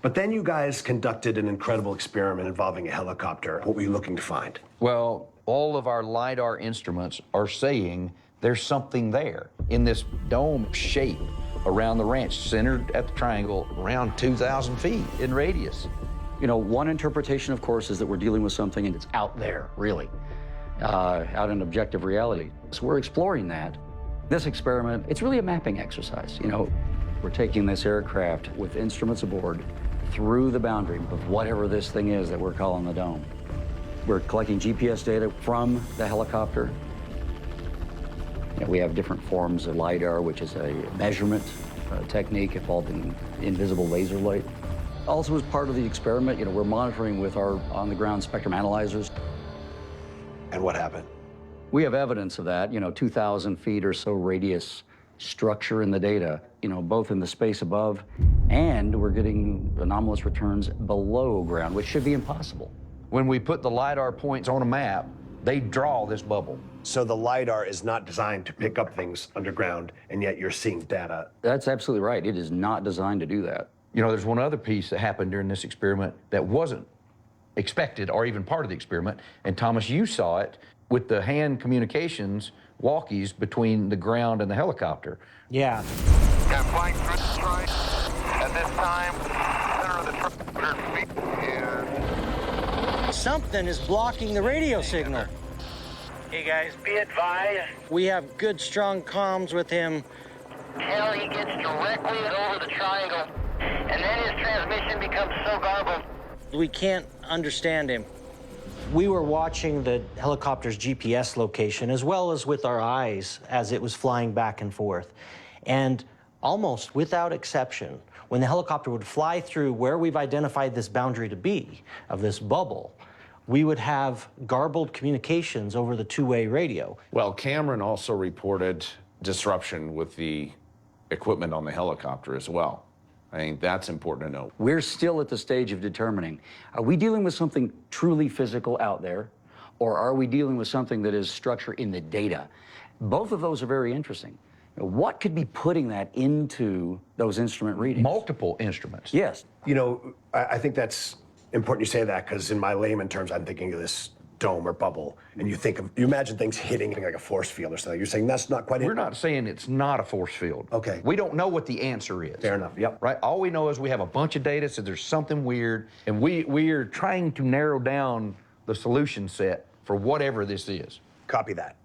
But then you guys conducted an incredible experiment involving a helicopter. What were you looking to find? Well, all of our lidar instruments are saying there's something there in this dome shape around the ranch, centered at the triangle, around 2,000 feet in radius. You know, one interpretation, of course, is that we're dealing with something and it's out there, really, out in objective reality. So we're exploring that. This experiment, it's really a mapping exercise. You know, we're taking this aircraft with instruments aboard through the boundary of whatever this thing is that we're calling the dome. We're collecting GPS data from the helicopter. You know, we have different forms of lidar, which is a measurement technique involving invisible laser light. Also, as part of the experiment, you know, we're monitoring with our on-the-ground spectrum analyzers. And what happened? We have evidence of that, you know, 2,000 feet or so radius structure in the data, you know, both in the space above, and we're getting anomalous returns below ground, which should be impossible. When we put the lidar points on a map, they draw this bubble. So the lidar is not designed to pick up things underground, and yet you're seeing data. That's absolutely right. It is not designed to do that. You know, there's one other piece that happened during this experiment that wasn't expected or even part of the experiment. And Thomas, you saw it with the hand communications walkies between the ground and the helicopter. Yeah. Got flying through the strike. At this time, center of the 100 feet and... Something is blocking the radio signal. Hey guys, be advised. We have good, strong comms with him. Hell, he gets directly over the triangle, and then his transmission becomes so garbled. We can't understand him. We were watching the helicopter's GPS location as well as with our eyes as it was flying back and forth. And almost without exception, when the helicopter would fly through where we've identified this boundary to be, of this bubble, we would have garbled communications over the two-way radio. Well, Cameron also reported disruption with the equipment on the helicopter as well. I think that's important to know. We're still at the stage of determining, are we dealing with something truly physical out there, or are we dealing with something that is structure in the data? Both of those are very interesting. What could be putting that into those instrument readings? Multiple instruments. Yes. You know, I think that's important you say that, because in my layman terms, I'm thinking of this dome or bubble, and you imagine things hitting like a force field or something. You're saying that's not quite it? We're not saying it's not a force field. Okay. We don't know what the answer is. Fair enough, yep. Right? All we know is we have a bunch of data, so there's something weird, and we are trying to narrow down the solution set for whatever this is. Copy that.